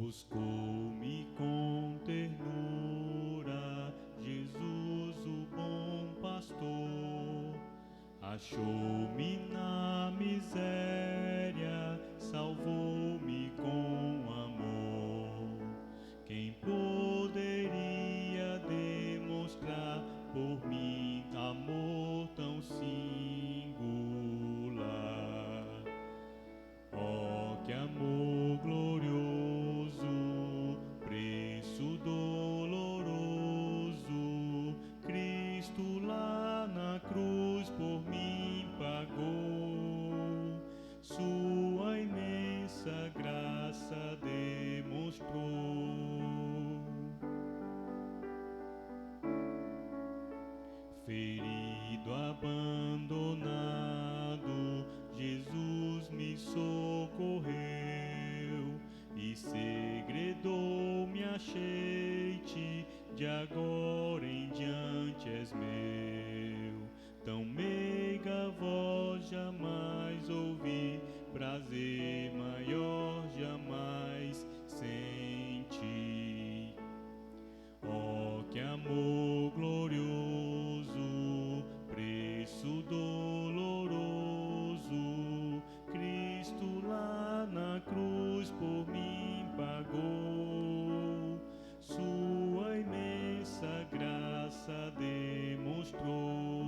Buscou-me com ternura, Jesus, o bom pastor. Achou-me na miséria, salvou-me com amor. Quem poderia demonstrar por mim amor tão singular? Oh, que amor glorioso, preço doloroso, Cristo lá na cruz por mim pagou, sua imensa graça demonstrou. Ferido, abandonado, Jesus me socorreu e segredou-me, achei-te, de agora em diante és meu. Tão meiga voz jamais ouvi, prazer maior jamais senti. Oh, que amor glorioso, preço doloroso, Cristo lá na cruz por mim pagou, sua imensa graça demonstrou.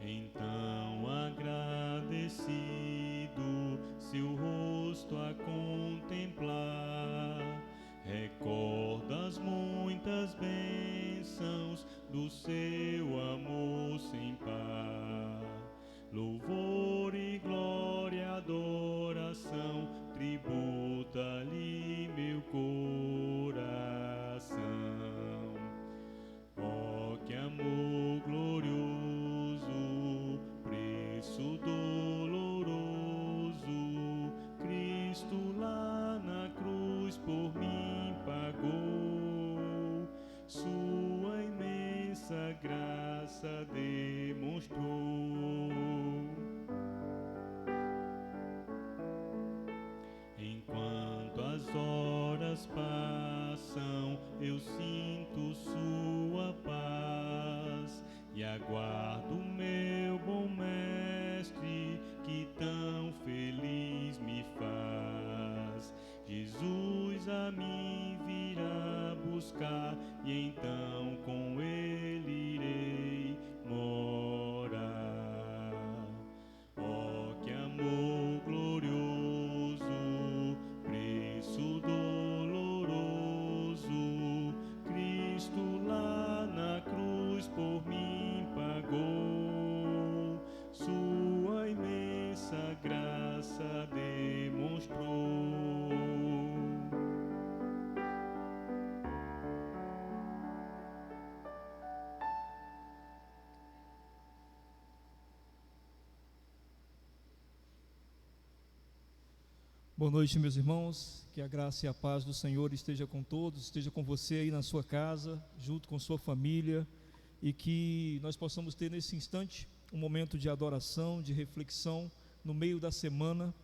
Então agradecido, seu rosto a contemplar, recorda as muitas bênçãos do seu amor sem par. Louvor e glória, adoração, tributa-lhe meu coração. Oh, que amor glorioso, preço doloroso, Cristo lá na cruz por mim pagou, sua imensa graça demonstrou. Enquanto as horas passam, eu sinto sua paz e aguardo meu bom mestre que tão feliz me faz. Jesus a mim virá buscar e então com ele irei morar. Oh, que amor glorioso, preço doloroso, Cristo lá na cruz por mim pagou, sua imensa graça demonstrou. Boa noite, meus irmãos, que a graça e a paz do Senhor esteja com todos, esteja com você aí na sua casa, junto com sua família, e que nós possamos ter nesse instante um momento de adoração, de reflexão no meio da semana,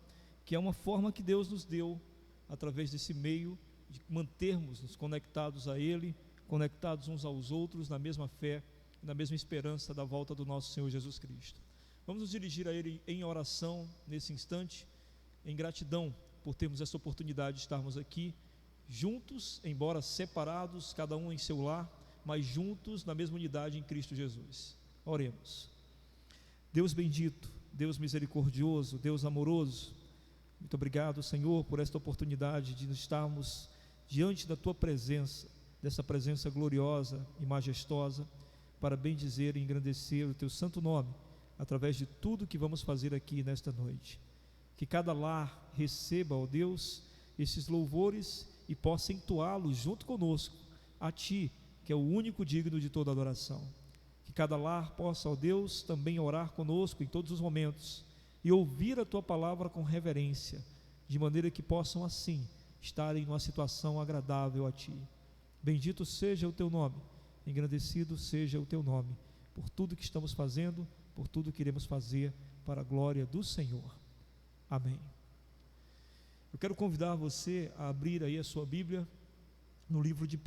que é uma forma que Deus nos deu, através desse meio, de mantermos-nos conectados a Ele, conectados uns aos outros, na mesma fé, na mesma esperança da volta do nosso Senhor Jesus Cristo. Vamos nos dirigir a Ele em oração nesse instante, em gratidão por termos essa oportunidade de estarmos aqui juntos, embora separados, cada um em seu lar, mas juntos na mesma unidade em Cristo Jesus. Oremos. Deus bendito, Deus misericordioso, Deus amoroso, muito obrigado, Senhor, por esta oportunidade de estarmos diante da Tua presença, dessa presença gloriosa e majestosa, para bendizer e engrandecer o Teu santo nome, através de tudo que vamos fazer aqui nesta noite. Que cada lar receba, ó Deus, esses louvores e possa entoá-los junto conosco, a Ti, que é o único digno de toda adoração. Que cada lar possa, ó Deus, também orar conosco em todos os momentos e ouvir a Tua palavra com reverência, de maneira que possam assim estarem numa situação agradável a Ti. Bendito seja o Teu nome, engrandecido seja o Teu nome, por tudo que estamos fazendo, por tudo que iremos fazer para a glória do Senhor. Amém. Eu quero convidar você a abrir aí a sua Bíblia no livro de 1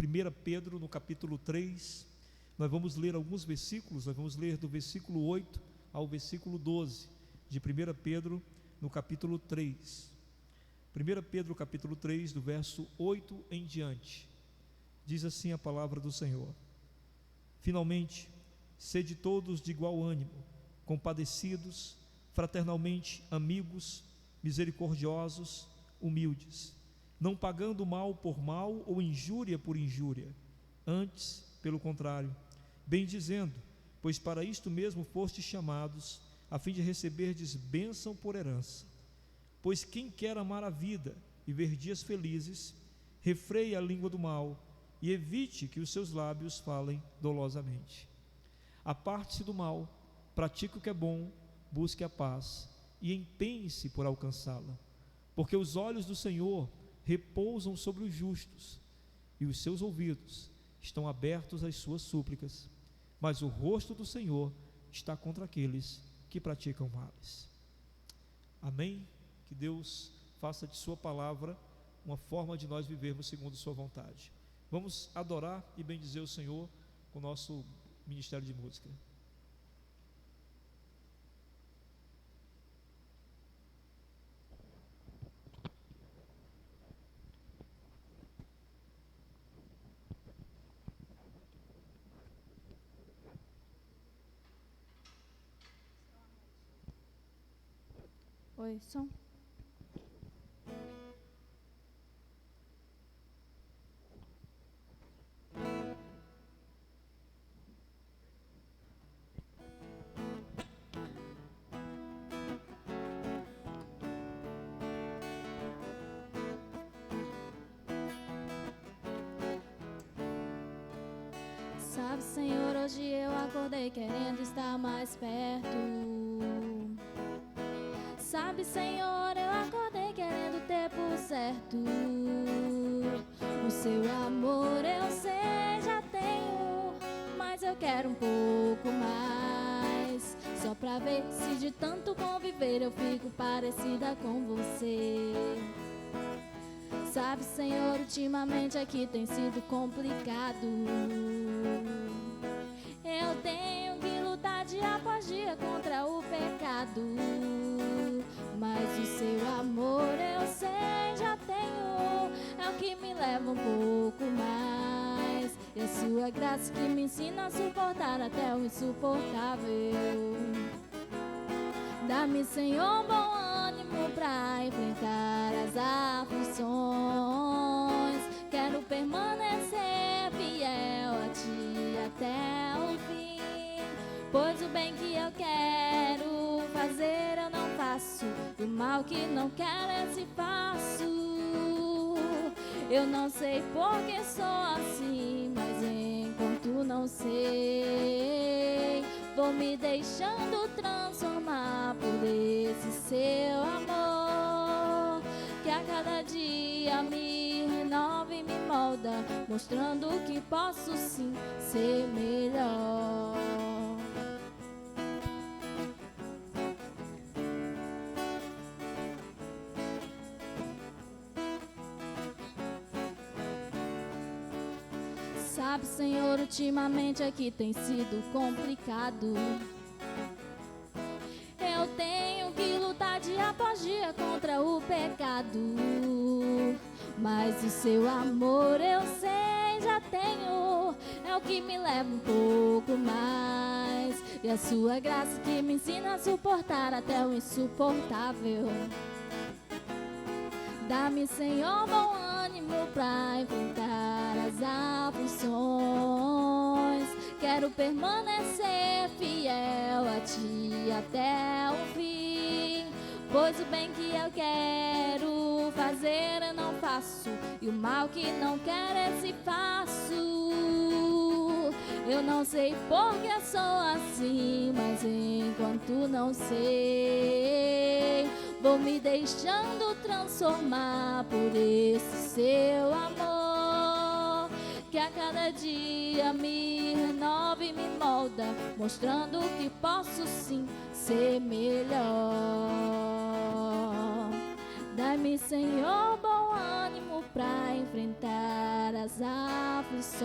Pedro, no capítulo 3. Nós vamos ler alguns versículos, nós vamos ler do versículo 8 ao versículo 12 de 1 Pedro, no capítulo 3. 1 Pedro, capítulo 3, do verso 8 em diante. Diz assim a palavra do Senhor: Finalmente, sede todos de igual ânimo, compadecidos, fraternalmente amigos, misericordiosos, humildes, não pagando mal por mal ou injúria por injúria, antes, pelo contrário, bendizendo, pois para isto mesmo fostes chamados, a fim de receberdes bênção por herança. Pois quem quer amar a vida e ver dias felizes, refreie a língua do mal e evite que os seus lábios falem dolosamente. Aparte-se do mal, pratique o que é bom, busque a paz e empenhe-se por alcançá-la, porque os olhos do Senhor repousam sobre os justos e os seus ouvidos estão abertos às suas súplicas, mas o rosto do Senhor está contra aqueles que praticam males. Amém? Que Deus faça de sua palavra uma forma de nós vivermos segundo sua vontade. Vamos adorar e bendizer o Senhor com o nosso ministério de música. Oi, som. Sabe, Senhor, hoje eu acordei querendo estar mais perto. Sabe, Senhor, eu acordei querendo ter por certo. O seu amor eu sei, já tenho, mas eu quero um pouco mais, só pra ver se de tanto conviver eu fico parecida com você. Sabe, Senhor, ultimamente aqui tem sido complicado. Eu tenho que lutar dia após dia contra o pecado, mas o seu amor eu sei, já tenho, é o que me leva um pouco mais, e a sua graça que me ensina a suportar até o insuportável. Dá-me, Senhor, bom ânimo pra enfrentar as aflições. Quero permanecer fiel a Ti até o fim, pois o bem que eu quero fazer eu não faço, e o mal que não quero eu se faço. Eu não sei por que sou assim, mas enquanto não sei, vou me deixando transformar por esse seu amor, que a cada dia me renova e me molda, mostrando que posso sim ser melhor. Sabe, Senhor, ultimamente aqui tem sido complicado. Eu tenho que lutar dia após dia contra o pecado, mas o seu amor eu sei, já tenho, é o que me leva um pouco mais, e a sua graça que me ensina a suportar até o insuportável. Dá-me, Senhor, bom ânimo pra enfrentar as aflições. Quero permanecer fiel a Ti até o fim, pois o bem que eu quero fazer eu não faço, e o mal que não quero eu se faço. Eu não sei por que sou assim, mas enquanto não sei, vou me deixando transformar por esse seu amor, que a cada dia me renova e me molda, mostrando que posso sim ser melhor. Dai-me, Senhor, bom ânimo pra enfrentar as aflições.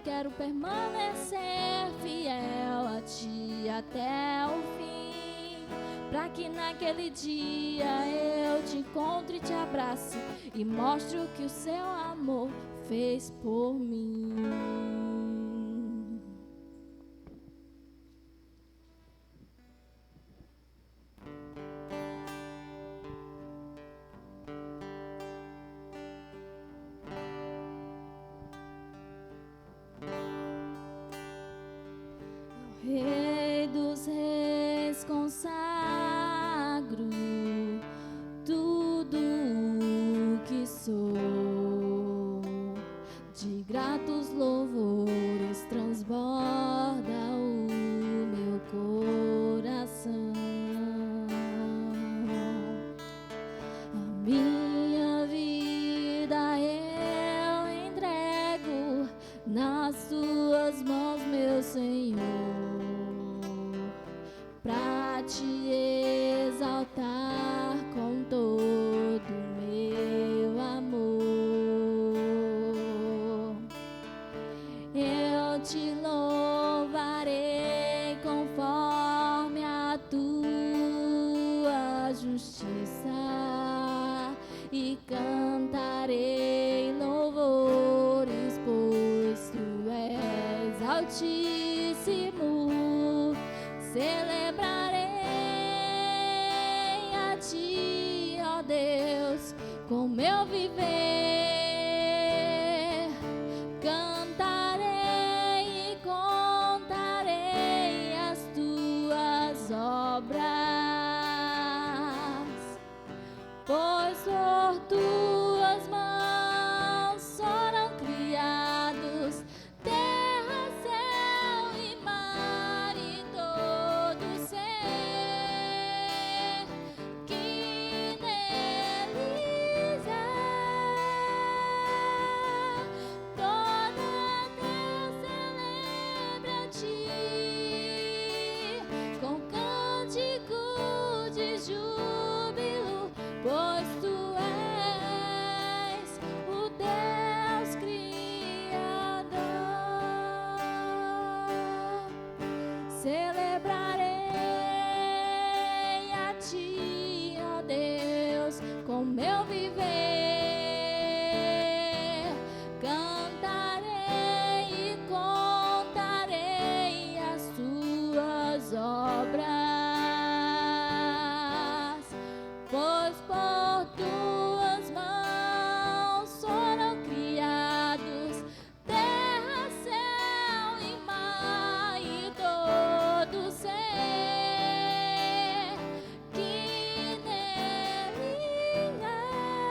Quero permanecer fiel a Ti até o fim, pra que naquele dia eu te encontre e te abrace e mostre o que o Seu amor fez por mim. Rei dos reis, consagro tudo o que sou, de gratos louvores transborda o meu coração. A minha vida eu entrego nas Tuas mãos, meu Senhor, pra Te exaltar com todo meu amor. Eu Te louvarei conforme a Tua justiça e cantarei louvores, pois Tu és Altíssimo. Celebrarei a Ti, ó Deus, com meu viver. Cantarei e contarei as Tuas obras, pois por Tuas mãos foram criados terra, céu e mar e todo ser que neles há. Toda Deus celebra a Ti com cântico de júbilo, pois Tu és o Deus Criador. Celebrarei a Ti, ó Deus, com meu viver. Cantarei e contarei as Tuas obras, pois por Tuas mãos foram criados terra, céu e mar e todo ser que neles há.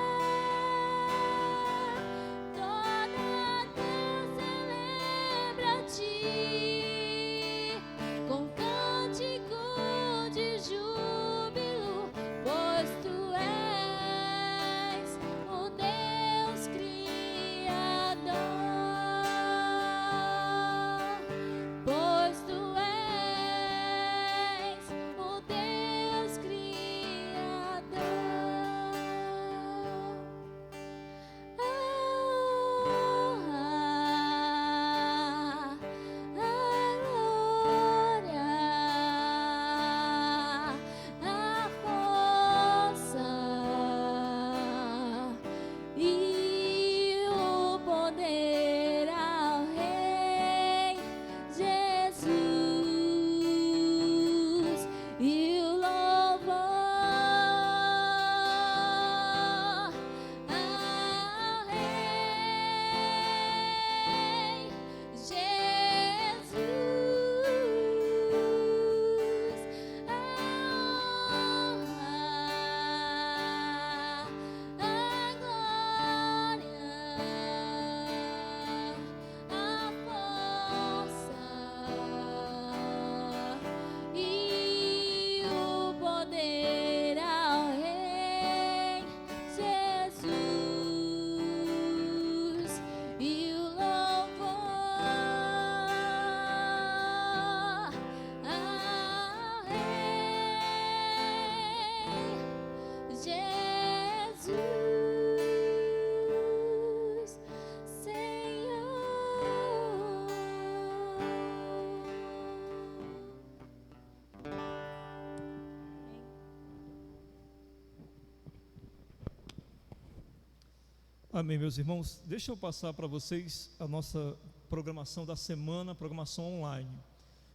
Amém, meus irmãos. Deixa eu passar para vocês a nossa programação da semana, programação online.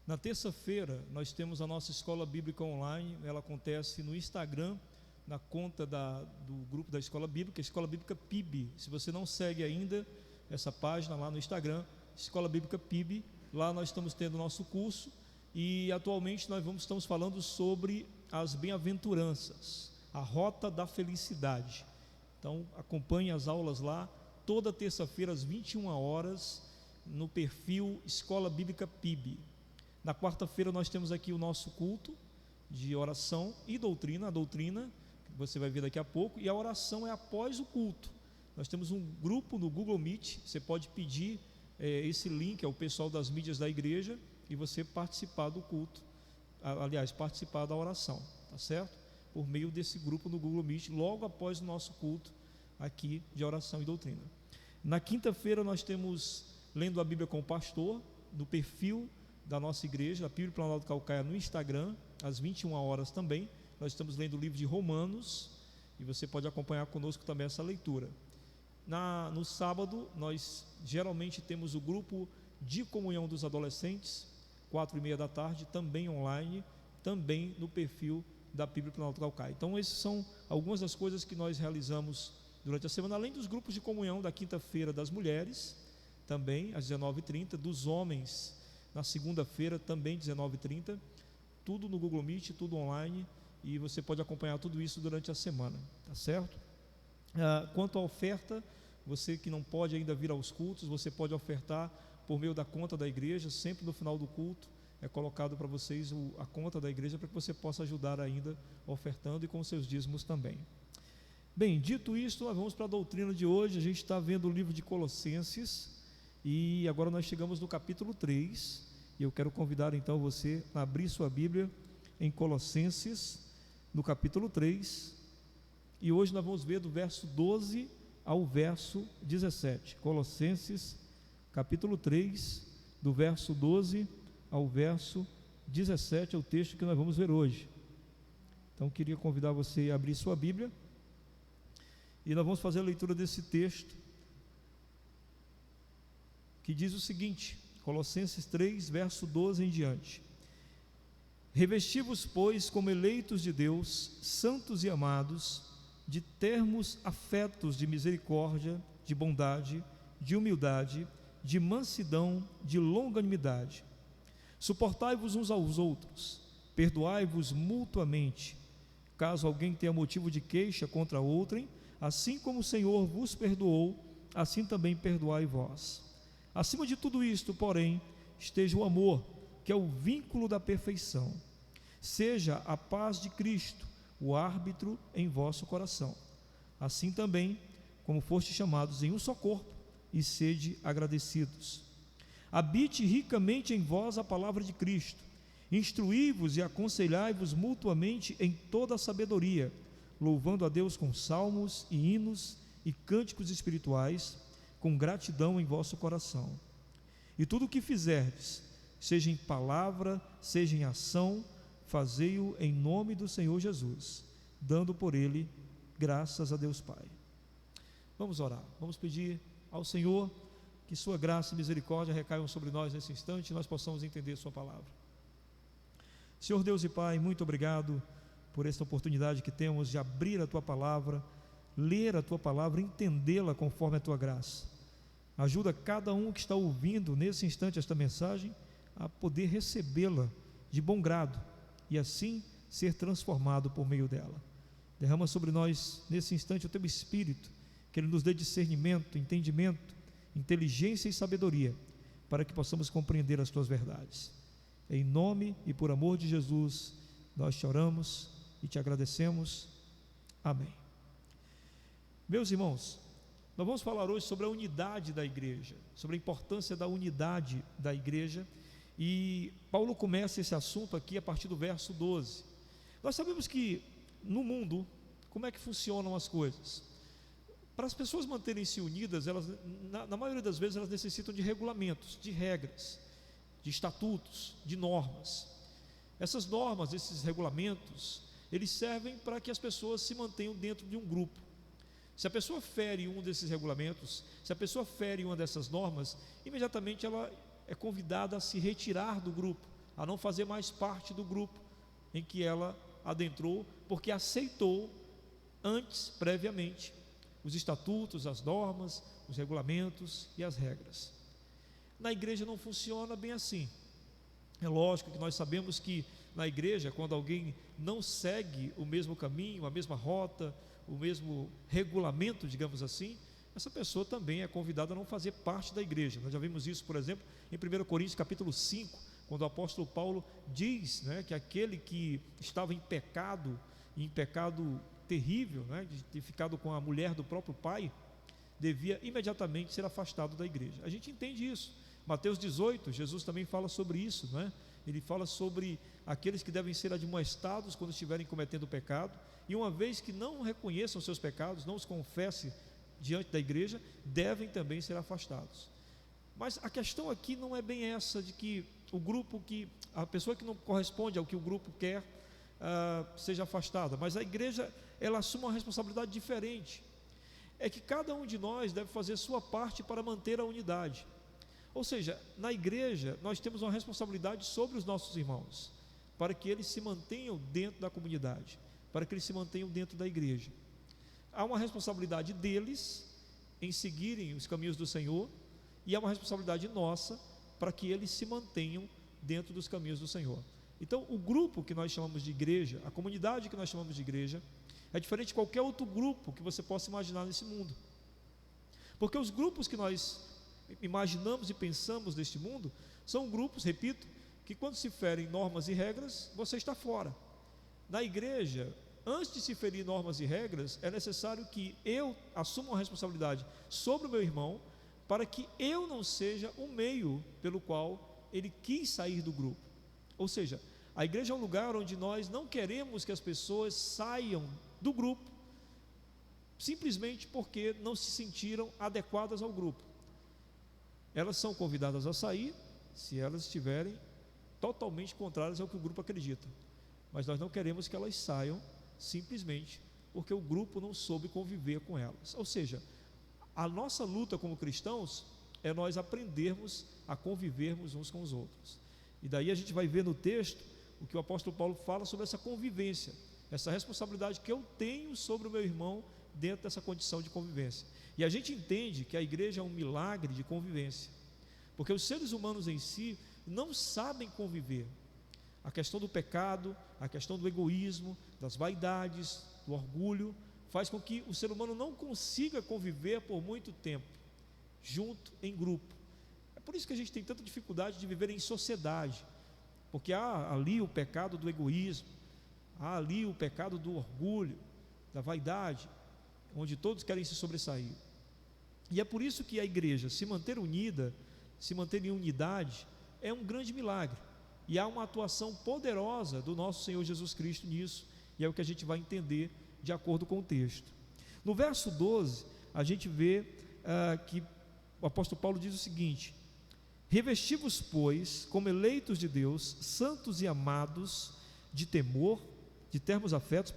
Na terça-feira, nós temos a nossa escola bíblica online. Ela acontece no Instagram, na conta do grupo da escola bíblica, Escola Bíblica PIB. Se você não segue ainda essa página lá no Instagram, Escola Bíblica PIB, lá nós estamos tendo o nosso curso. E atualmente estamos falando sobre as bem-aventuranças, a rota da felicidade. Então acompanhe as aulas lá, toda terça-feira às 21 horas, no perfil Escola Bíblica PIB. Na quarta-feira nós temos aqui o nosso culto de oração e doutrina, a doutrina que você vai ver daqui a pouco, e a oração é após o culto. Nós temos um grupo no Google Meet, você pode pedir esse link ao pessoal das mídias da igreja e você participar do culto, aliás, participar da oração, tá certo? Por meio desse grupo no Google Meet, logo após o nosso culto aqui de oração e doutrina. Na quinta-feira nós temos Lendo a Bíblia com o Pastor, no perfil da nossa igreja, a PIB Planalto Calcaia, no Instagram, às 21 horas também. Nós estamos lendo o livro de Romanos e você pode acompanhar conosco também essa leitura. No sábado, nós geralmente temos o grupo de comunhão dos adolescentes, 4h30 da tarde, também online, também no perfil da PIB Planalto Calcaia. Então, essas são algumas das coisas que nós realizamos durante a semana, além dos grupos de comunhão da quinta-feira das mulheres, também às 19h30, dos homens na segunda-feira, também 19h30, tudo no Google Meet, tudo online, e você pode acompanhar tudo isso durante a semana, tá certo? Quanto à oferta, você que não pode ainda vir aos cultos, você pode ofertar por meio da conta da igreja, sempre no final do culto é colocado para vocês a conta da igreja, para que você possa ajudar ainda ofertando e com seus dízimos também. Bem, dito isto, nós vamos para a doutrina de hoje. A gente está vendo o livro de Colossenses e agora nós chegamos no capítulo 3, e eu quero convidar então você a abrir sua Bíblia em Colossenses, no capítulo 3, e hoje nós vamos ver do verso 12 ao verso 17. Colossenses, capítulo 3, do verso 12 ao verso 17 é o texto que nós vamos ver hoje. Então queria convidar você a abrir sua Bíblia e nós vamos fazer a leitura desse texto, que diz o seguinte, Colossenses 3, verso 12 em diante: Revesti-vos, pois, como eleitos de Deus, santos e amados, de termos afetos de misericórdia, de bondade, de humildade, de mansidão, de longanimidade. Suportai-vos uns aos outros, perdoai-vos mutuamente, caso alguém tenha motivo de queixa contra outrem, assim como o Senhor vos perdoou, assim também perdoai vós. Acima de tudo isto, porém, esteja o amor, que é o vínculo da perfeição. Seja a paz de Cristo o árbitro em vosso coração. Assim também, como foste chamados em um só corpo, e sede agradecidos. Habite ricamente em vós a palavra de Cristo. Instruí-vos e aconselhai-vos mutuamente em toda a sabedoria, louvando a Deus com salmos e hinos e cânticos espirituais, com gratidão em vosso coração. E tudo o que fizerdes, seja em palavra, seja em ação, fazei-o em nome do Senhor Jesus, dando por ele graças a Deus Pai. Vamos orar, vamos pedir ao Senhor que sua graça e misericórdia recaiam sobre nós nesse instante e nós possamos entender sua palavra. Senhor Deus e Pai, muito obrigado por esta oportunidade que temos de abrir a tua palavra, ler a tua palavra, entendê-la conforme a tua graça. Ajuda cada um que está ouvindo nesse instante esta mensagem a poder recebê-la de bom grado e assim ser transformado por meio dela. Derrama sobre nós nesse instante o teu Espírito, que ele nos dê discernimento, entendimento, inteligência e sabedoria, para que possamos compreender as tuas verdades. Em nome e por amor de Jesus, nós te oramos e te agradecemos. Amém. Meus irmãos, nós vamos falar hoje sobre a unidade da igreja, sobre a importância da unidade da igreja, e Paulo começa esse assunto aqui a partir do verso 12. Nós sabemos que no mundo, como é que funcionam as coisas? Para as pessoas manterem-se unidas, elas, na maioria das vezes, elas necessitam de regulamentos, de regras, de estatutos, de normas. Essas normas, esses regulamentos, eles servem para que as pessoas se mantenham dentro de um grupo. Se a pessoa fere um desses regulamentos, se a pessoa fere uma dessas normas, imediatamente ela é convidada a se retirar do grupo, a não fazer mais parte do grupo em que ela adentrou, porque aceitou antes, previamente, os estatutos, as normas, os regulamentos e as regras. Na igreja não funciona bem assim. É lógico que nós sabemos que na igreja, quando alguém não segue o mesmo caminho, a mesma rota, o mesmo regulamento, digamos assim, essa pessoa também é convidada a não fazer parte da igreja. Nós já vimos isso, por exemplo, em 1 Coríntios capítulo 5, quando o apóstolo Paulo diz, que aquele que estava em pecado terrível, de ter ficado com a mulher do próprio pai, devia imediatamente ser afastado da igreja. A gente entende isso. Mateus 18, Jesus também fala sobre isso, Ele fala sobre aqueles que devem ser admoestados quando estiverem cometendo pecado, e uma vez que não reconheçam seus pecados, não os confessem diante da igreja, devem também ser afastados. Mas a questão aqui não é bem essa de que a pessoa que não corresponde ao que o grupo quer seja afastada, mas a igreja, ela assume uma responsabilidade diferente. É que cada um de nós deve fazer sua parte para manter a unidade. Ou seja, na igreja nós temos uma responsabilidade sobre os nossos irmãos, para que eles se mantenham dentro da comunidade, para que eles se mantenham dentro da igreja. Há uma responsabilidade deles em seguirem os caminhos do Senhor, e há uma responsabilidade nossa para que eles se mantenham dentro dos caminhos do Senhor. Então, o grupo que nós chamamos de igreja, a comunidade que nós chamamos de igreja, é diferente de qualquer outro grupo que você possa imaginar nesse mundo. Porque os grupos que nós imaginamos e pensamos neste mundo são grupos, repito, que quando se ferem normas e regras, você está fora. Na igreja, antes de se ferir normas e regras, é necessário que eu assuma uma responsabilidade sobre o meu irmão, para que eu não seja o meio pelo qual ele quis sair do grupo. Ou seja, a igreja é um lugar onde nós não queremos que as pessoas saiam do grupo simplesmente porque não se sentiram adequadas ao grupo. Elas são convidadas a sair se elas estiverem totalmente contrárias ao que o grupo acredita, mas nós não queremos que elas saiam simplesmente porque o grupo não soube conviver com elas. Ou seja, a nossa luta como cristãos é nós aprendermos a convivermos uns com os outros. E daí a gente vai ver no texto o que o apóstolo Paulo fala sobre essa convivência, essa responsabilidade que eu tenho sobre o meu irmão dentro dessa condição de convivência. E a gente entende que a igreja é um milagre de convivência, porque os seres humanos em si não sabem conviver. A questão do pecado, a questão do egoísmo, das vaidades, do orgulho, faz com que o ser humano não consiga conviver por muito tempo, junto, em grupo. É por isso que a gente tem tanta dificuldade de viver em sociedade, porque há ali o pecado do egoísmo, há ali o pecado do orgulho, da vaidade, onde todos querem se sobressair. E é por isso que a igreja, se manter unida, se manter em unidade, é um grande milagre, e há uma atuação poderosa do nosso Senhor Jesus Cristo nisso, e é o que a gente vai entender de acordo com o texto. No verso 12, a gente vê que o apóstolo Paulo diz o seguinte: revesti-vos, pois, como eleitos de Deus, santos e amados, de temor, de termos afetos,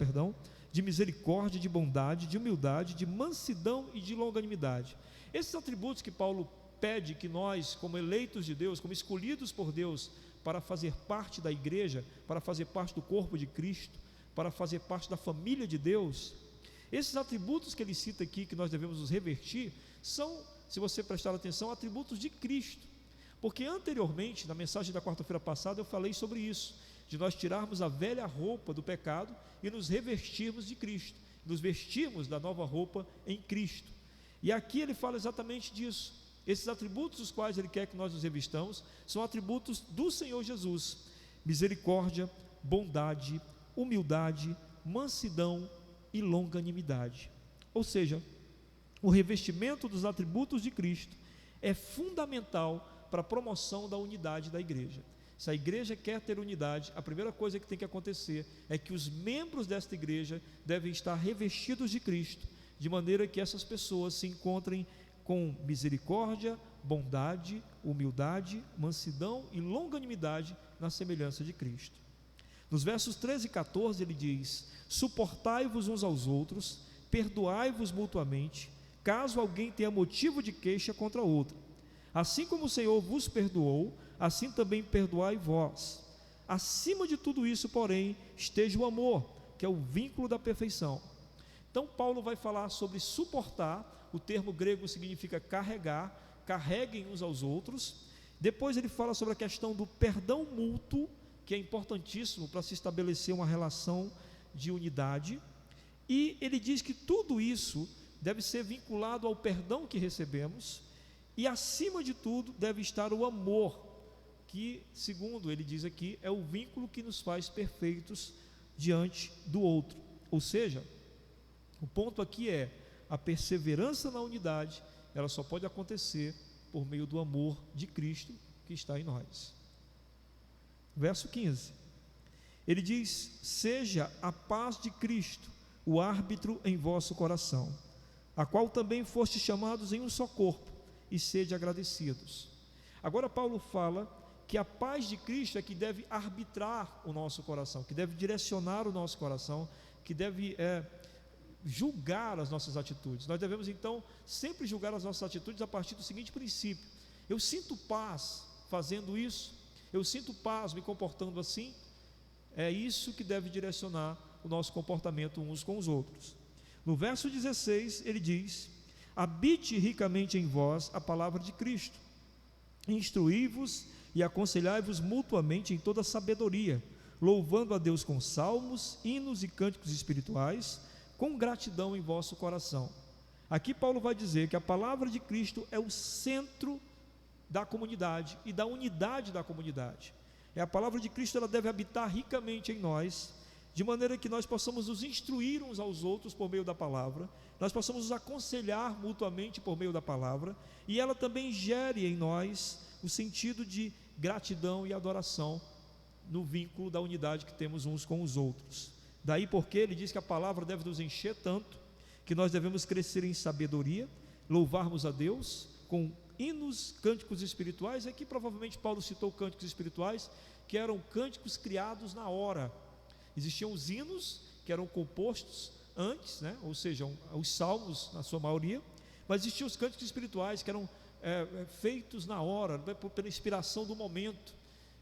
de misericórdia, de bondade, de humildade, de mansidão e de longanimidade. Esses atributos que Paulo pede que nós, como eleitos de Deus, como escolhidos por Deus para fazer parte da igreja, para fazer parte do corpo de Cristo, para fazer parte da família de Deus, esses atributos que ele cita aqui, que nós devemos nos revertir, são, se você prestar atenção, atributos de Cristo. Porque anteriormente, na mensagem da quarta-feira passada, eu falei sobre isso, de nós tirarmos a velha roupa do pecado e nos revestirmos de Cristo, nos vestirmos da nova roupa em Cristo. E aqui ele fala exatamente disso. Esses atributos dos quais ele quer que nós nos revistamos são atributos do Senhor Jesus: misericórdia, bondade, humildade, mansidão e longanimidade. Ou seja, o revestimento dos atributos de Cristo é fundamental para a promoção da unidade da igreja. Se a igreja quer ter unidade, a primeira coisa que tem que acontecer é que os membros desta igreja devem estar revestidos de Cristo, de maneira que essas pessoas se encontrem com misericórdia, bondade, humildade, mansidão e longanimidade na semelhança de Cristo. Nos versos 13 e 14 ele diz: suportai-vos uns aos outros, perdoai-vos mutuamente, caso alguém tenha motivo de queixa contra outro. Assim como o Senhor vos perdoou, assim também perdoai vós. Acima de tudo isso, porém, esteja o amor, que é o vínculo da perfeição. Então Paulo vai falar sobre suportar, o termo grego significa carregar, carreguem uns aos outros. Depois ele fala sobre a questão do perdão mútuo, que é importantíssimo para se estabelecer uma relação de unidade. E ele diz que tudo isso deve ser vinculado ao perdão que recebemos, e acima de tudo deve estar o amor, que, segundo ele diz aqui, é o vínculo que nos faz perfeitos diante do outro. Ou seja, o ponto aqui é a perseverança na unidade, ela só pode acontecer por meio do amor de Cristo que está em nós. Verso 15, ele diz: seja a paz de Cristo o árbitro em vosso coração, a qual também fostes chamados em um só corpo, e sede agradecidos. Agora Paulo fala que a paz de Cristo é que deve arbitrar o nosso coração, que deve direcionar o nosso coração, que deve julgar as nossas atitudes. Nós devemos então sempre julgar as nossas atitudes a partir do seguinte princípio: eu sinto paz fazendo isso, eu sinto paz me comportando assim. É isso que deve direcionar o nosso comportamento uns com os outros. No verso 16 ele diz: habite ricamente em vós a palavra de Cristo, instruí-vos e aconselhai-vos mutuamente em toda sabedoria, louvando a Deus com salmos, hinos e cânticos espirituais, com gratidão em vosso coração. Aqui Paulo vai dizer que a palavra de Cristo é o centro da comunidade e da unidade da comunidade. A palavra de Cristo, ela deve habitar ricamente em nós, de maneira que nós possamos nos instruir uns aos outros por meio da palavra, nós possamos nos aconselhar mutuamente por meio da palavra, e ela também gere em nós o sentido de gratidão e adoração no vínculo da unidade que temos uns com os outros. Daí porque ele diz que a palavra deve nos encher tanto, que nós devemos crescer em sabedoria, louvarmos a Deus com hinos, cânticos espirituais. Aqui provavelmente Paulo citou cânticos espirituais, que eram cânticos criados na hora. Existiam os hinos que eram compostos antes, ou seja, os salmos na sua maioria, mas existiam os cânticos espirituais que eram feitos na hora, pela inspiração do momento.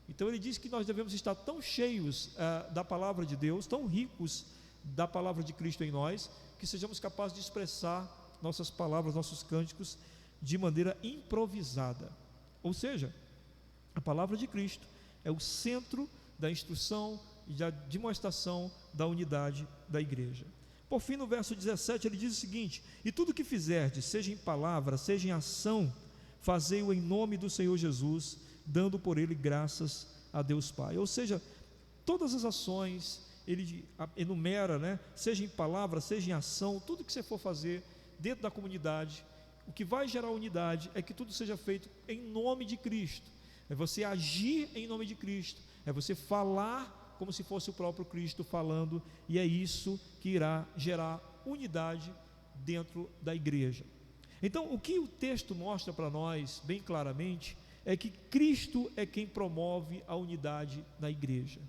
Então ele diz que nós devemos estar tão cheios da palavra de Deus, tão ricos da palavra de Cristo em nós, que sejamos capazes de expressar nossas palavras, nossos cânticos de maneira improvisada. Ou seja, a palavra de Cristo é o centro da instrução e da demonstração da unidade da igreja. Por fim, no verso 17 ele diz o seguinte: e tudo que fizerdes, seja em palavra, seja em ação, fazei-o em nome do Senhor Jesus, dando por ele graças a Deus Pai. Ou seja, todas as ações ele enumera, seja em palavra, seja em ação, tudo que você for fazer dentro da comunidade, o que vai gerar unidade é que tudo seja feito em nome de Cristo. É você agir em nome de Cristo, é você falar como se fosse o próprio Cristo falando, e é isso que irá gerar unidade dentro da igreja. Então, o que o texto mostra para nós bem claramente é que Cristo é quem promove a unidade na igreja.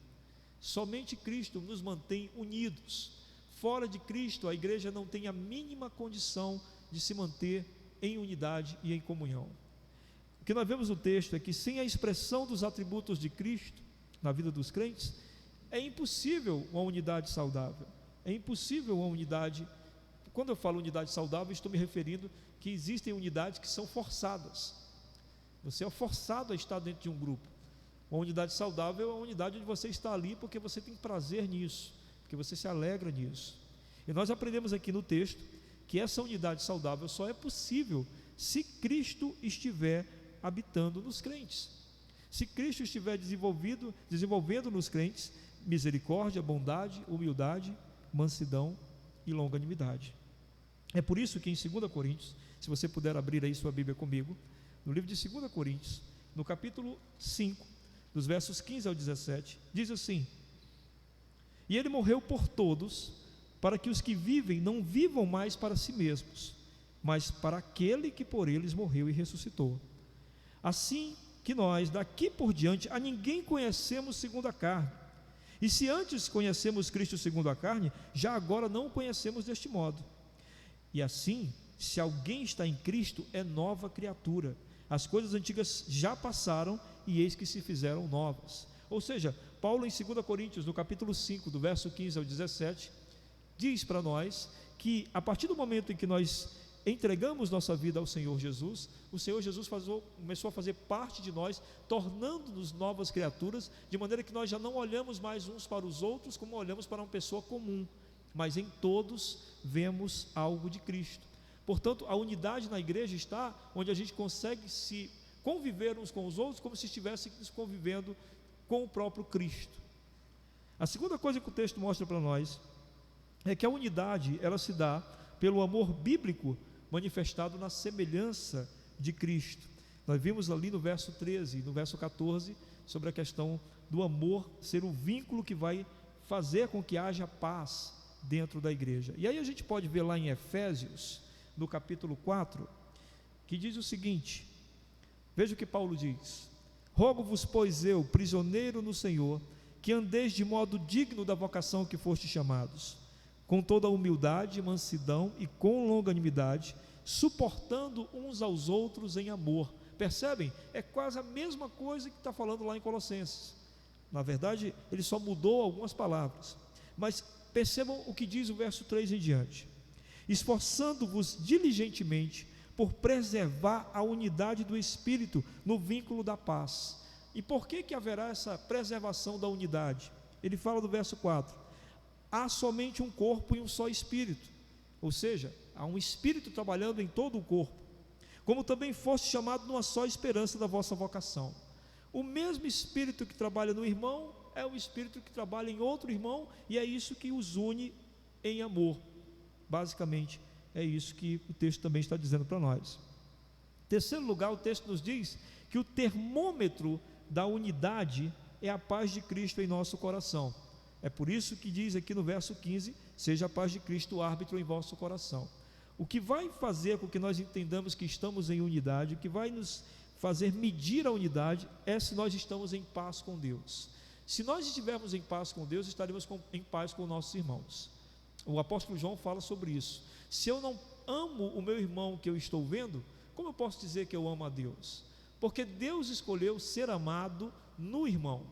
Somente Cristo nos mantém unidos. Fora de Cristo, a igreja não tem a mínima condição de se manter em unidade e em comunhão. O que nós vemos no texto é que sem a expressão dos atributos de Cristo na vida dos crentes, é impossível uma unidade saudável. É impossível uma unidade. Quando eu falo unidade saudável, estou me referindo que existem unidades que são forçadas. Você é forçado a estar dentro de um grupo. Uma unidade saudável é uma unidade onde você está ali porque você tem prazer nisso, porque você se alegra nisso. E nós aprendemos aqui no texto que essa unidade saudável só é possível se Cristo estiver habitando nos crentes. Se Cristo estiver desenvolvendo nos crentes misericórdia, bondade, humildade, mansidão e longanimidade. É por isso que em 2 Coríntios, se você puder abrir aí sua Bíblia comigo, no livro de 2 Coríntios, no capítulo 5, dos versos 15 ao 17, diz assim: e ele morreu por todos, para que os que vivem não vivam mais para si mesmos, mas para aquele que por eles morreu e ressuscitou. Assim que nós, daqui por diante, a ninguém conhecemos segundo a carne. E se antes conhecemos Cristo segundo a carne, já agora não o conhecemos deste modo. E assim, se alguém está em Cristo, é nova criatura. As coisas antigas já passaram e eis que se fizeram novas. Ou seja, Paulo em 2 Coríntios, no capítulo 5, do verso 15 ao 17, diz para nós que a partir do momento em que nós entregamos nossa vida ao Senhor Jesus, o Senhor Jesus começou a fazer parte de nós, tornando-nos novas criaturas, de maneira que nós já não olhamos mais uns para os outros como olhamos para uma pessoa comum, mas em todos vemos algo de Cristo. Portanto, a unidade na igreja está onde a gente consegue se conviver uns com os outros como se estivéssemos convivendo com o próprio Cristo. A segunda coisa que o texto mostra para nós é que a unidade, ela se dá pelo amor bíblico manifestado na semelhança de Cristo. Nós vimos ali no verso 13 e no verso 14 sobre a questão do amor ser o vínculo que vai fazer com que haja paz dentro da igreja. E aí a gente pode ver lá em Efésios, no capítulo 4, que diz o seguinte: veja o que Paulo diz: rogo-vos, pois eu, prisioneiro no Senhor, que andeis de modo digno da vocação que fostes chamados, com toda a humildade, mansidão e com longanimidade, suportando uns aos outros em amor. Percebem? É quase a mesma coisa que está falando lá em Colossenses. Na verdade, ele só mudou algumas palavras, mas percebam o que diz o verso 3 em diante: esforçando-vos diligentemente por preservar a unidade do Espírito no vínculo da paz. E por que haverá essa preservação da unidade? Ele fala do verso 4: há somente um corpo e um só Espírito, ou seja, há um Espírito trabalhando em todo o corpo, como também foste chamado numa só esperança da vossa vocação. O mesmo Espírito que trabalha no irmão é o Espírito que trabalha em outro irmão, e é isso que os une em amor. Basicamente, é isso que o texto também está dizendo para nós. Em terceiro lugar, o texto nos diz que o termômetro da unidade é a paz de Cristo em nosso coração. É por isso que diz aqui no verso 15: seja a paz de Cristo o árbitro em vosso coração. O que vai fazer com que nós entendamos que estamos em unidade, o que vai nos fazer medir a unidade, é se nós estamos em paz com Deus. Se nós estivermos em paz com Deus, estaremos em paz com nossos irmãos. O apóstolo João fala sobre isso. Se eu não amo o meu irmão que eu estou vendo, como eu posso dizer que eu amo a Deus? Porque Deus escolheu ser amado no irmão.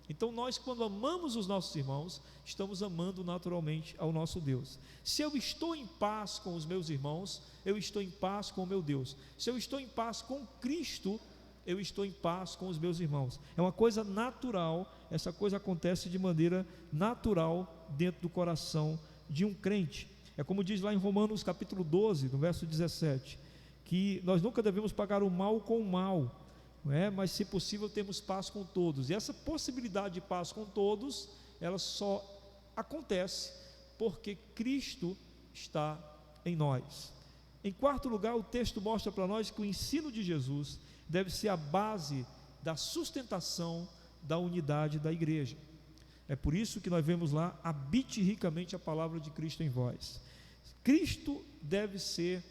Então nós, quando amamos os nossos irmãos, estamos amando naturalmente ao nosso Deus. Se eu estou em paz com os meus irmãos, eu estou em paz com o meu Deus. Se eu estou em paz com Cristo, eu estou em paz com os meus irmãos. É uma coisa natural, essa coisa acontece de maneira natural dentro do coração de um crente. É como diz lá em Romanos capítulo 12, no verso 17, que nós nunca devemos pagar o mal com o mal, não é? Mas se possível termos paz com todos. E essa possibilidade de paz com todos, ela só acontece porque Cristo está em nós. Em quarto lugar, o texto mostra para nós que o ensino de Jesus deve ser a base da sustentação da unidade da igreja. É por isso que nós vemos lá: habite ricamente a palavra de Cristo em vós. Cristo deve ser,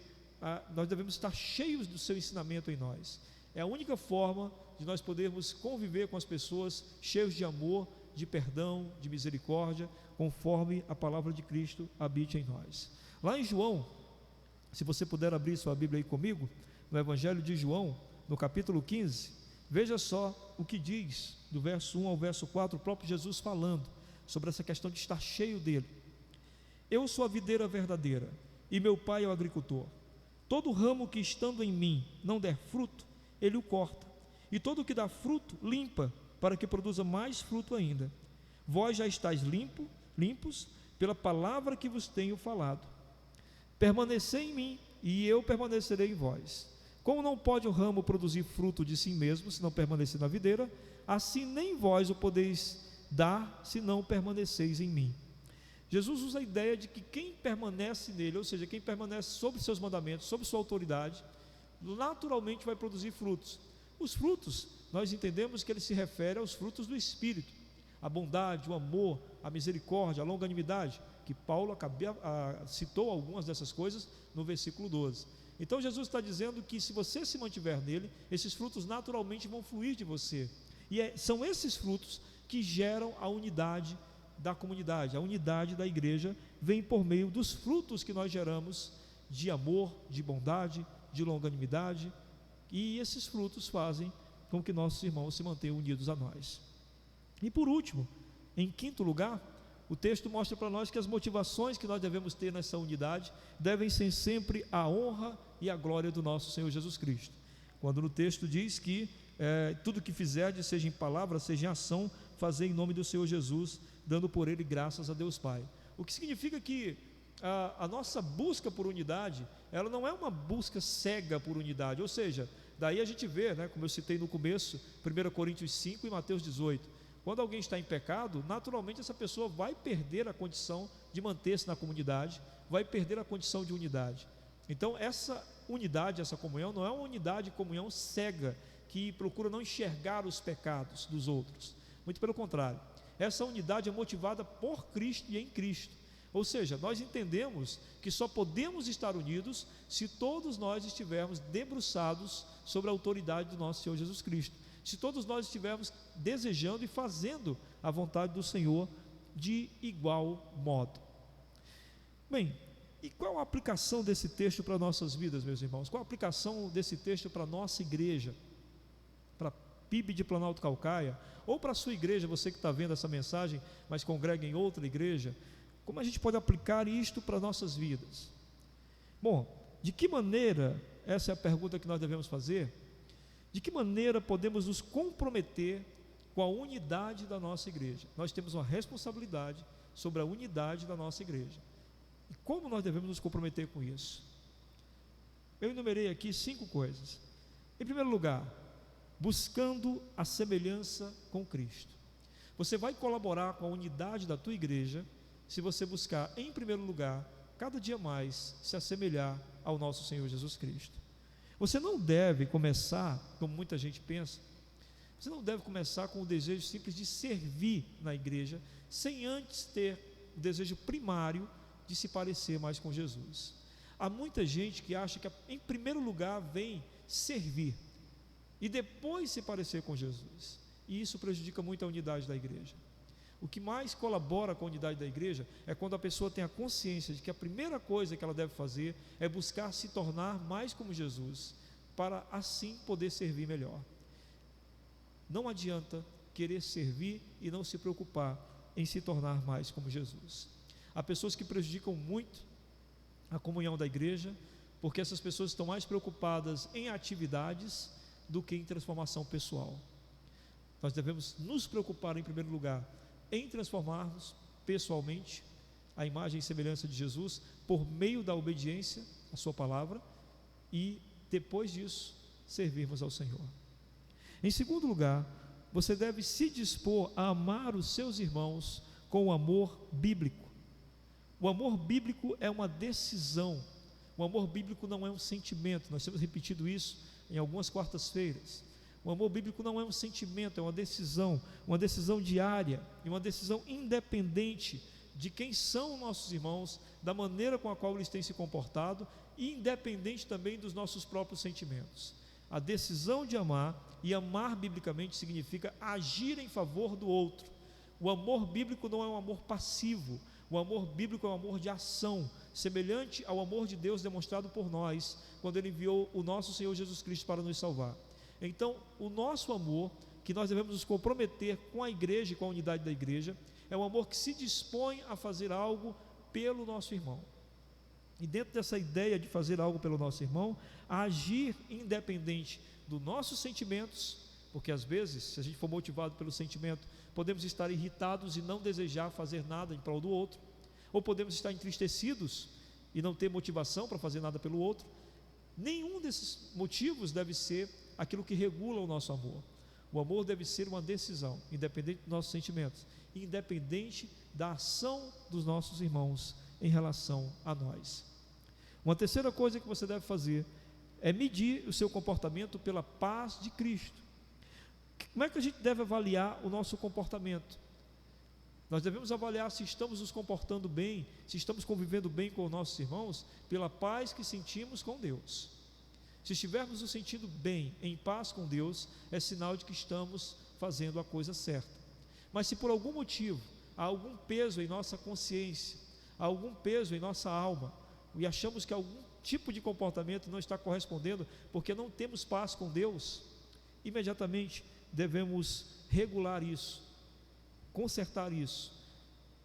nós devemos estar cheios do seu ensinamento em nós. É a única forma de nós podermos conviver com as pessoas cheios de amor, de perdão, de misericórdia, conforme a palavra de Cristo habite em nós. Lá em João, se você puder abrir sua Bíblia aí comigo, no Evangelho de João, no capítulo 15, veja só o que diz, do verso 1 ao verso 4, o próprio Jesus falando sobre essa questão de estar cheio dele. Eu sou a videira verdadeira, e meu pai é o agricultor. Todo ramo que estando em mim não der fruto, ele o corta, e todo o que dá fruto, limpa, para que produza mais fruto ainda. Vós já estáis limpos, pela palavra que vos tenho falado. Permanecei em mim, e eu permanecerei em vós. Como não pode o ramo produzir fruto de si mesmo, se não permanecer na videira, assim nem vós o podeis dar, se não permaneceis em mim. Jesus usa a ideia de que quem permanece nele, ou seja, quem permanece sobre seus mandamentos, sobre sua autoridade, naturalmente vai produzir frutos. Os frutos, nós entendemos que ele se refere aos frutos do Espírito: a bondade, o amor, a misericórdia, a longanimidade, que Paulo citou algumas dessas coisas no versículo 12. Então Jesus está dizendo que se você se mantiver nele, esses frutos naturalmente vão fluir de você, e são esses frutos que geram a unidade da comunidade. A unidade da igreja vem por meio dos frutos que nós geramos de amor, de bondade, de longanimidade, e esses frutos fazem com que nossos irmãos se mantenham unidos a nós. E por último, em quinto lugar, o texto mostra para nós que as motivações que nós devemos ter nessa unidade devem ser sempre a honra e a glória do nosso Senhor Jesus Cristo. Quando no texto diz que tudo que fizerdes, seja em palavra, seja em ação, fazei em nome do Senhor Jesus, dando por ele graças a Deus Pai. O que significa que a nossa busca por unidade, ela não é uma busca cega por unidade, ou seja, daí a gente vê, como eu citei no começo, 1 Coríntios 5 e Mateus 18, quando alguém está em pecado, naturalmente essa pessoa vai perder a condição de manter-se na comunidade, vai perder a condição de unidade. Então essa unidade, essa comunhão, não é uma unidade de comunhão cega, que procura não enxergar os pecados dos outros, muito pelo contrário, essa unidade é motivada por Cristo e em Cristo. Ou seja, nós entendemos que só podemos estar unidos se todos nós estivermos debruçados sobre a autoridade do nosso Senhor Jesus Cristo, se todos nós estivermos desejando e fazendo a vontade do Senhor de igual modo. Bem, e qual a aplicação desse texto para nossas vidas, meus irmãos? Qual a aplicação desse texto para a nossa igreja, para a PIB de Planalto Caucaia, ou para a sua igreja, você que está vendo essa mensagem, mas congrega em outra igreja? Como a gente pode aplicar isto para nossas vidas? Bom, de que maneira, essa é a pergunta que nós devemos fazer, de que maneira podemos nos comprometer com a unidade da nossa igreja? Nós temos uma responsabilidade sobre a unidade da nossa igreja. E como nós devemos nos comprometer com isso? Eu enumerei aqui 5 coisas. Em primeiro lugar, buscando a semelhança com Cristo. Você vai colaborar com a unidade da tua igreja se você buscar, em primeiro lugar, cada dia mais se assemelhar ao nosso Senhor Jesus Cristo. Você não deve começar, como muita gente pensa, você não deve começar com o desejo simples de servir na igreja, sem antes ter o desejo primário de se parecer mais com Jesus. Há muita gente que acha que em primeiro lugar vem servir e depois se parecer com Jesus, e isso prejudica muito a unidade da igreja. O que mais colabora com a unidade da igreja é quando a pessoa tem a consciência de que a primeira coisa que ela deve fazer é buscar se tornar mais como Jesus, para assim poder servir melhor. Não adianta querer servir e não se preocupar em se tornar mais como Jesus. Há pessoas que prejudicam muito a comunhão da igreja, porque essas pessoas estão mais preocupadas em atividades do que em transformação pessoal. Nós devemos nos preocupar em primeiro lugar em transformarmos pessoalmente a imagem e semelhança de Jesus por meio da obediência à sua palavra e depois disso servirmos ao Senhor. Em segundo lugar, você deve se dispor a amar os seus irmãos com o amor bíblico. O amor bíblico é uma decisão. O amor bíblico não é um sentimento. Nós temos repetido isso em algumas quartas-feiras. O amor bíblico não é um sentimento, é uma decisão diária, e uma decisão independente de quem são nossos irmãos, da maneira com a qual eles têm se comportado, e independente também dos nossos próprios sentimentos. A decisão de amar, e amar biblicamente significa agir em favor do outro. O amor bíblico não é um amor passivo, o amor bíblico é um amor de ação, semelhante ao amor de Deus demonstrado por nós, quando Ele enviou o nosso Senhor Jesus Cristo para nos salvar. Então, o nosso amor, que nós devemos nos comprometer com a igreja e com a unidade da igreja, é um amor que se dispõe a fazer algo pelo nosso irmão. E dentro dessa ideia de fazer algo pelo nosso irmão, agir independente dos nossos sentimentos, porque às vezes, se a gente for motivado pelo sentimento, podemos estar irritados e não desejar fazer nada em prol do outro, ou podemos estar entristecidos e não ter motivação para fazer nada pelo outro. Nenhum desses motivos deve ser aquilo que regula o nosso amor. O amor deve ser uma decisão, independente dos nossos sentimentos, independente da ação dos nossos irmãos em relação a nós. Uma terceira coisa que você deve fazer é medir o seu comportamento pela paz de Cristo. Como é que a gente deve avaliar o nosso comportamento? Nós devemos avaliar se estamos nos comportando bem, se estamos convivendo bem com os nossos irmãos, pela paz que sentimos com Deus. Se estivermos nos sentindo bem, em paz com Deus, é sinal de que estamos fazendo a coisa certa. Mas se por algum motivo há algum peso em nossa consciência, há algum peso em nossa alma, e achamos que algum tipo de comportamento não está correspondendo, porque não temos paz com Deus, imediatamente devemos regular isso, consertar isso.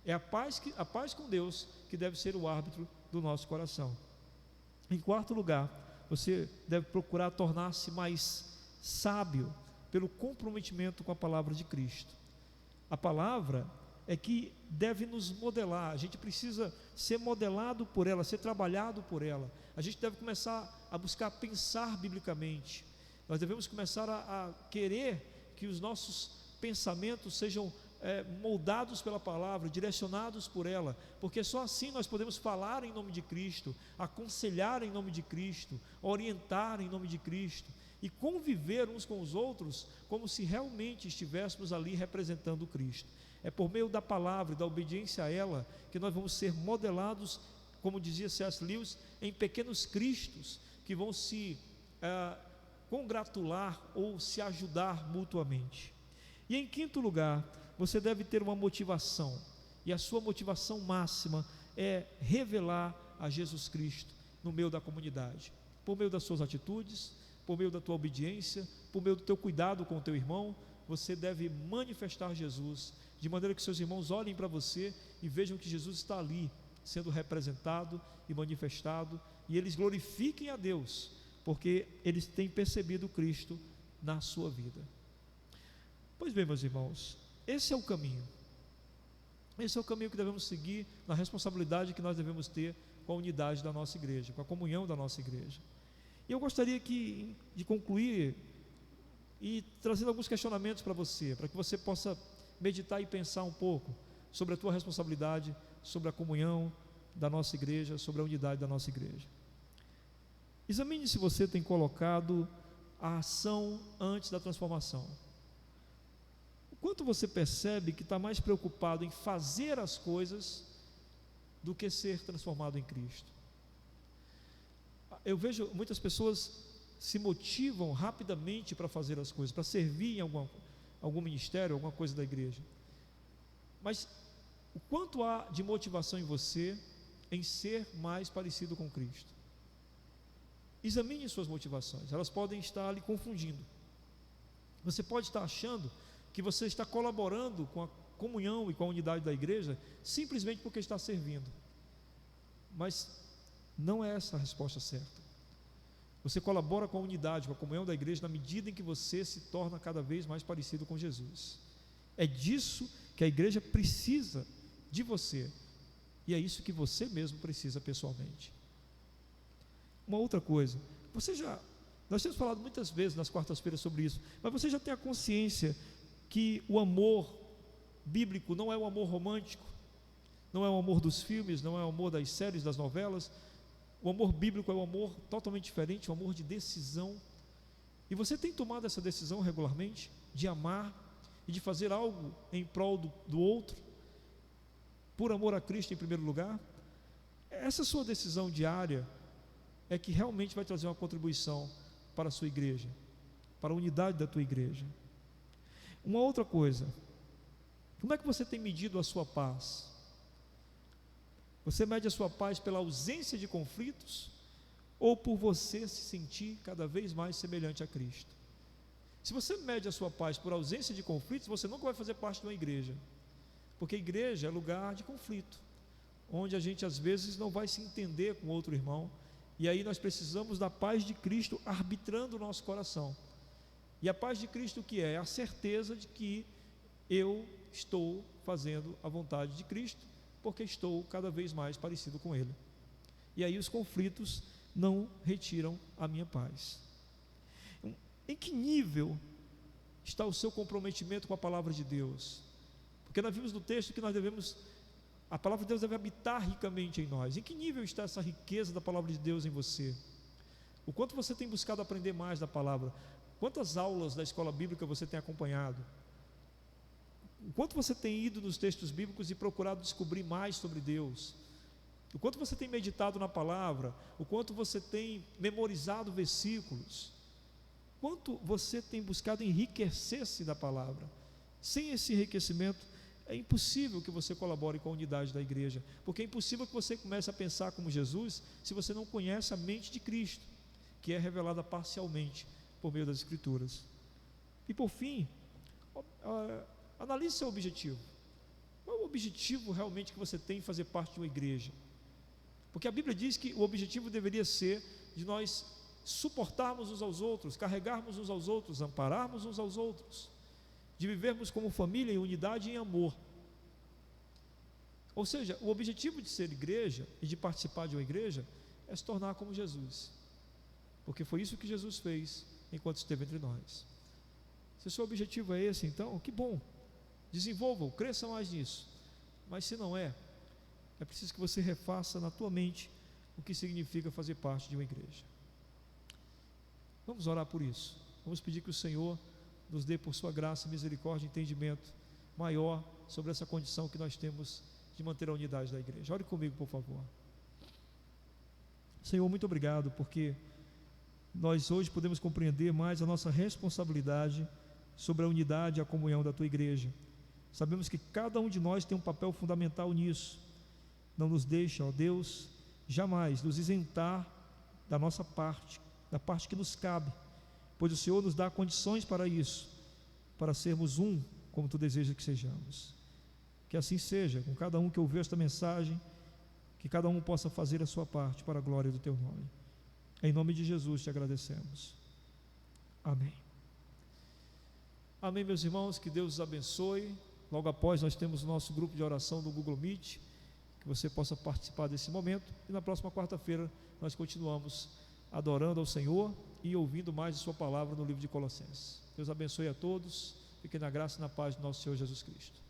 É a paz com Deus que deve ser o árbitro do nosso coração. Em quarto lugar, você deve procurar tornar-se mais sábio pelo comprometimento com a palavra de Cristo. A palavra é que deve nos modelar, a gente precisa ser modelado por ela, ser trabalhado por ela. A gente deve começar a buscar pensar biblicamente. Nós devemos começar a querer que os nossos pensamentos sejam moldados pela palavra, direcionados por ela, porque só assim nós podemos falar em nome de Cristo, aconselhar em nome de Cristo, orientar em nome de Cristo e conviver uns com os outros como se realmente estivéssemos ali representando Cristo. É por meio da palavra e da obediência a ela que nós vamos ser modelados, como dizia C.S. Lewis, em pequenos cristos que vão se congratular ou se ajudar mutuamente. E em quinto lugar, você deve ter uma motivação, e a sua motivação máxima é revelar a Jesus Cristo no meio da comunidade, por meio das suas atitudes, por meio da tua obediência, por meio do teu cuidado com o teu irmão. Você deve manifestar Jesus, de maneira que seus irmãos olhem para você e vejam que Jesus está ali, sendo representado e manifestado, e eles glorifiquem a Deus, porque eles têm percebido Cristo na sua vida. Pois bem, meus irmãos, esse é o caminho que devemos seguir na responsabilidade que nós devemos ter com a unidade da nossa igreja, com a comunhão da nossa igreja. E eu gostaria de concluir e trazendo alguns questionamentos para você, para que você possa meditar e pensar um pouco sobre a tua responsabilidade, sobre a comunhão da nossa igreja, sobre a unidade da nossa igreja. Examine se você tem colocado a ação antes da transformação. O quanto você percebe que está mais preocupado em fazer as coisas do que ser transformado em Cristo? Eu vejo muitas pessoas se motivam rapidamente para fazer as coisas, para servir em algum ministério, alguma coisa da igreja. Mas o quanto há de motivação em você em ser mais parecido com Cristo? Examine suas motivações, elas podem estar lhe confundindo. Você pode estar achando que você está colaborando com a comunhão e com a unidade da igreja simplesmente porque está servindo, mas não é essa a resposta certa. Você colabora com a unidade, com a comunhão da igreja na medida em que você se torna cada vez mais parecido com Jesus. É disso que a igreja precisa de você, e é isso que você mesmo precisa pessoalmente. Uma outra coisa, nós temos falado muitas vezes nas quartas-feiras sobre isso, mas você já tem a consciência que o amor bíblico não é o amor romântico, não é o amor dos filmes, não é o amor das séries, das novelas. O amor bíblico é um amor totalmente diferente, um amor de decisão. E você tem tomado essa decisão regularmente, de amar e de fazer algo em prol do outro, por amor a Cristo em primeiro lugar? Essa sua decisão diária é que realmente vai trazer uma contribuição para a sua igreja, para a unidade da tua igreja. Uma outra coisa, como é que você tem medido a sua paz? Você mede a sua paz pela ausência de conflitos ou por você se sentir cada vez mais semelhante a Cristo? Se você mede a sua paz por ausência de conflitos, você nunca vai fazer parte de uma igreja, porque a igreja é lugar de conflito, onde a gente às vezes não vai se entender com outro irmão, e aí nós precisamos da paz de Cristo arbitrando o nosso coração. E a paz de Cristo o que é? É a certeza de que eu estou fazendo a vontade de Cristo, porque estou cada vez mais parecido com Ele. E aí os conflitos não retiram a minha paz. Em que nível está o seu comprometimento com a palavra de Deus? Porque nós vimos no texto que a palavra de Deus deve habitar ricamente em nós. Em que nível está essa riqueza da palavra de Deus em você? O quanto você tem buscado aprender mais da palavra? Quantas aulas da escola bíblica você tem acompanhado? O quanto você tem ido nos textos bíblicos e procurado descobrir mais sobre Deus? O quanto você tem meditado na palavra? O quanto você tem memorizado versículos? Quanto você tem buscado enriquecer-se da palavra? Sem esse enriquecimento, é impossível que você colabore com a unidade da igreja, porque é impossível que você comece a pensar como Jesus se você não conhece a mente de Cristo, que é revelada parcialmente por meio das Escrituras. E por fim, analise seu objetivo. Qual é o objetivo realmente que você tem em fazer parte de uma igreja? Porque a Bíblia diz que o objetivo deveria ser de nós suportarmos uns aos outros, carregarmos uns aos outros, ampararmos uns aos outros, de vivermos como família em unidade e em amor. Ou seja, o objetivo de ser igreja e de participar de uma igreja é se tornar como Jesus, porque foi isso que Jesus fez enquanto esteve entre nós. Se o seu objetivo é esse, então, que bom, desenvolva-o, cresça mais nisso. Mas se não é preciso que você refaça na tua mente o que significa fazer parte de uma igreja. Vamos orar por isso. Vamos pedir que o Senhor nos dê, por sua graça, misericórdia e entendimento maior sobre essa condição que nós temos de manter a unidade da igreja. Ore comigo, por favor. Senhor, muito obrigado, porque nós hoje podemos compreender mais a nossa responsabilidade sobre a unidade e a comunhão da tua igreja. Sabemos que cada um de nós tem um papel fundamental nisso. Não nos deixa, ó Deus, jamais nos isentar da nossa parte, da parte que nos cabe, pois o Senhor nos dá condições para isso, para sermos um, como tu desejas que sejamos. Que assim seja, com cada um que ouviu esta mensagem, que cada um possa fazer a sua parte para a glória do teu nome. Em nome de Jesus te agradecemos. Amém. Amém, meus irmãos, que Deus os abençoe. Logo após nós temos o nosso grupo de oração no Google Meet, que você possa participar desse momento, e na próxima quarta-feira nós continuamos adorando ao Senhor e ouvindo mais de sua palavra no livro de Colossenses. Deus abençoe a todos, fiquem na graça e na paz do nosso Senhor Jesus Cristo.